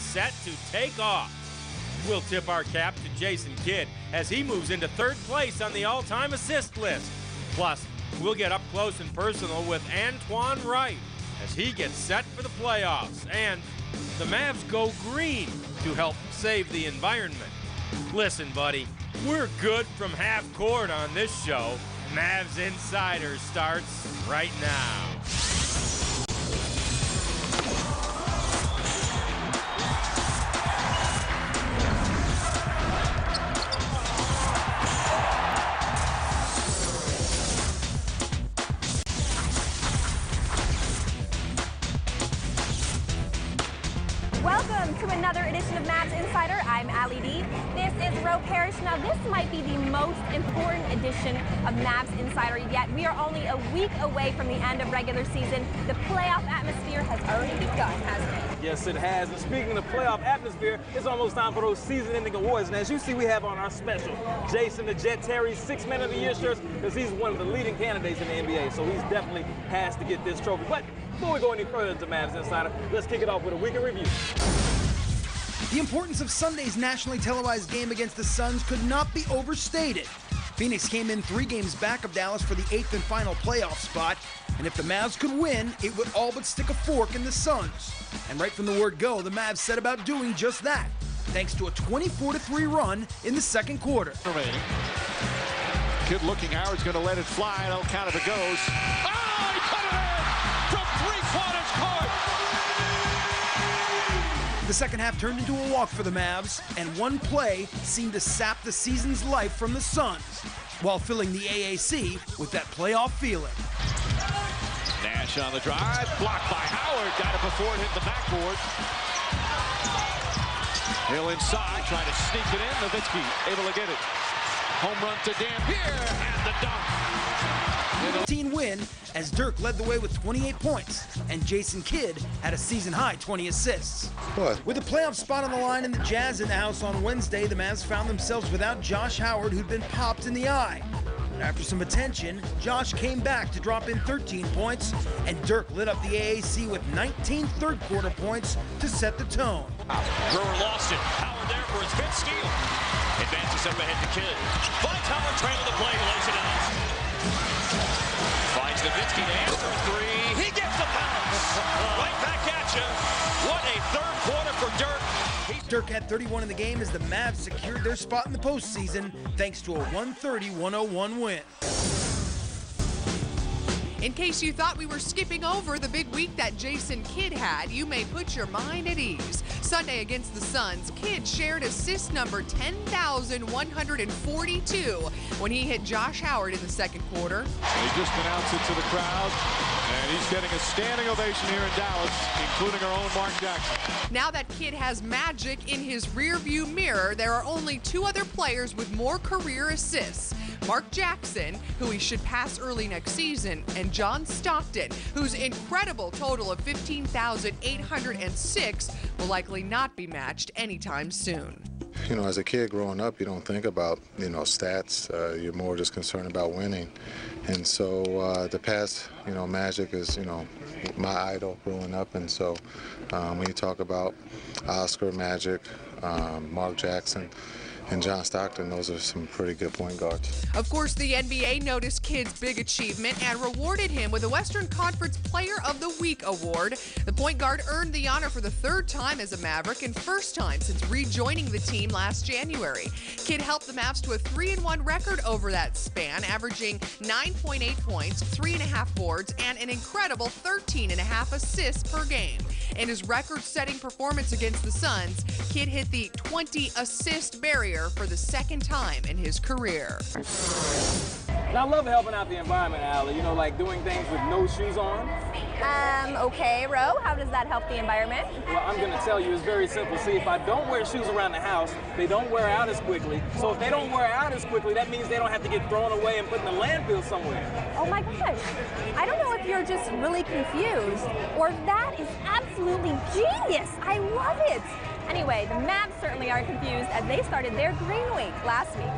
is set to take off. We'll tip our cap to Jason Kidd as he moves into third place on the all-time assist list. Plus, we'll get up close and personal with Antoine Wright as he gets set for the playoffs. And the Mavs go green to help save the environment. Listen, buddy, we're good from half court on this show. Mavs Insider starts right now. Welcome to another edition of Mavs Insider. I'm Ali D. This is Parrish. Now, this might be the most important edition of Mavs Insider yet. We are only a week away from the end of regular season. The playoff atmosphere has already begun, hasn't it? Yes, it has. And speaking of playoff atmosphere, it's almost time for those season-ending awards. And as you see, we have on our special Jason the Jet Terry 6 Man of the Year shirts because he's one of the leading candidates in the NBA. So he's definitely has to get this trophy. But before we go any further into Mavs Insider, let's kick it off with a week in review. The importance of Sunday's nationally televised game against the Suns could not be overstated. Phoenix came in 3 games back of Dallas for the 8th and final playoff spot, and if the Mavs could win, it would all but stick a fork in the Suns. And right from the word go, the Mavs set about doing just that, thanks to a 24-3 run in the second quarter. Kid looking, Howard's going to let it fly, and all count if it goes. Oh, he cut it in from 3/4 court! The second half turned into a walk for the Mavs, and one play seemed to sap the season's life from the Suns, while filling the AAC with that playoff feeling. Nash on the drive, blocked by Howard, got it before it hit the backboard. Hill inside, trying to sneak it in, Nowitzki able to get it. Home run to Dampier, and the dunk. 15 win as Dirk led the way with 28 points, and Jason Kidd had a season-high 20 assists. What? With a playoff spot on the line and the Jazz in the house on Wednesday, the Mavs found themselves without Josh Howard, who'd been popped in the eye. But after some attention, Josh came back to drop in 13 points, and Dirk lit up the AAC with 19 third-quarter points to set the tone. Brewer lost it. Howard there for his 5th steal. Advances up ahead to Kidd. Finds Howard, trailing the play, lays it out. Finds Nowitzki to answer a 3. He gets the bounce. Right back at you. What a third quarter for Dirk. Dirk had 31 in the game as the Mavs secured their spot in the postseason thanks to a 130-101 win. In case you thought we were skipping over the big week that Jason Kidd had, you may put your mind at ease. Sunday against the Suns, Kidd shared assist number 10,142 when he hit Josh Howard in the second quarter. He just announced it to the crowd, and he's getting a standing ovation here in Dallas, including our own Mark Jackson. Now that Kidd has magic in his rearview mirror, there are only 2 other players with more career assists. Mark Jackson, who he should pass early next season, and John Stockton, whose incredible total of 15,806 will likely not be matched anytime soon. You know, as a kid growing up, you don't think about, stats. You're more just concerned about winning. And so the past, Magic is, my idol growing up. And so when you talk about Oscar, Magic, Mark Jackson, and John Stockton, those are some pretty good point guards. Of course, the NBA noticed Kidd's big achievement and rewarded him with the Western Conference Player of the Week award. The point guard earned the honor for the 3rd time as a Maverick and 1st time since rejoining the team last January. Kidd helped the Mavs to a 3-1 record over that span, averaging 9.8 points, 3.5 boards, and an incredible 13.5 assists per game. In his record-setting performance against the Suns, Kidd hit the 20-assist barrier for the 2nd time in his career. And I love helping out the environment, Allie. Like doing things with no shoes on. Okay, Ro, how does that help the environment? Well, I'm going to tell you, it's very simple. See, if I don't wear shoes around the house, they don't wear out as quickly. So if they don't wear out as quickly, that means they don't have to get thrown away and put in the landfill somewhere. Oh my gosh. I don't know if you're just really confused or if that is absolutely genius. I love it. Anyway, the Mavs certainly are confused as they started their Green Week last week.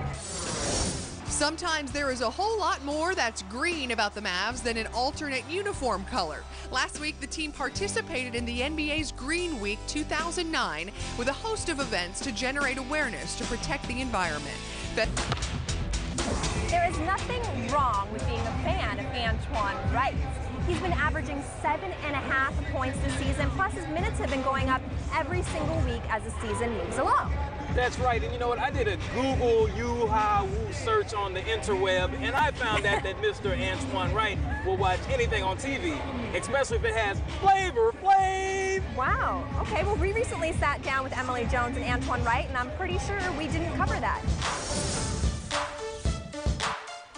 Sometimes there is a whole lot more that's green about the Mavs than an alternate uniform color. Last week, the team participated in the NBA's Green Week 2009 with a host of events to generate awareness to protect the environment. There is nothing wrong with being a fan of Antoine Wright. He's been averaging 7.5 points this season, plus his minutes have been going up every single week as the season moves along. That's right, and you know what? I did a Google Woo search on the interweb, and I found out that Mr. Antoine Wright will watch anything on TV, especially if it has Flavor Flav. Wow. Okay, well, we recently sat down with Emily Jones and Antoine Wright, and I'm pretty sure we didn't cover that.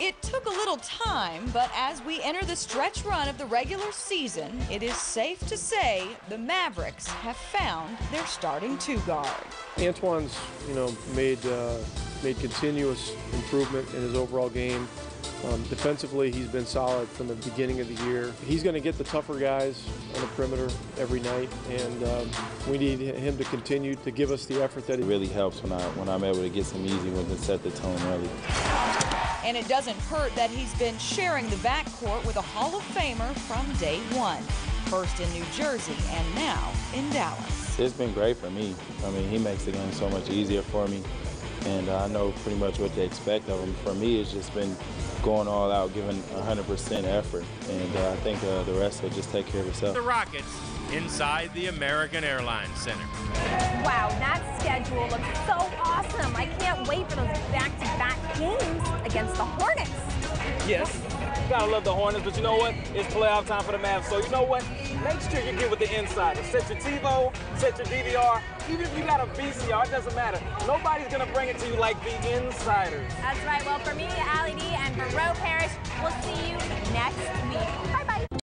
It took a little time, but as we enter the stretch run of the regular season, it is safe to say the Mavericks have found their starting two-guard. Antoine's, made continuous improvement in his overall game. Defensively, he's been solid from the beginning of the year. He's going to get the tougher guys on the perimeter every night, and we need him to continue to give us the effort that he really helps when I'm able to get some easy ones and set the tone early. And it doesn't hurt that he's been sharing the backcourt with a Hall of Famer from day one. First in New Jersey and now in Dallas. It's been great for me. I mean, he makes the game so much easier for me. And I know pretty much what they expect of him. For me, it's just been going all out, giving 100% effort. And I think the rest will just take care of itself. The Rockets inside the American Airlines Center. Wow, that schedule looks so awesome. I can't wait for those back-to-back games against the Hornets. Yes, gotta love the Hornets, but you know what? It's playoff time for the Mavs, so you know what? Make sure you get with the insider. Set your TiVo, set your DVR. Even if you got a VCR, it doesn't matter. Nobody's gonna bring it to you like the insiders. That's right. Well, for me, Ali D, and for Parrish, we'll see you next week. Bye-bye.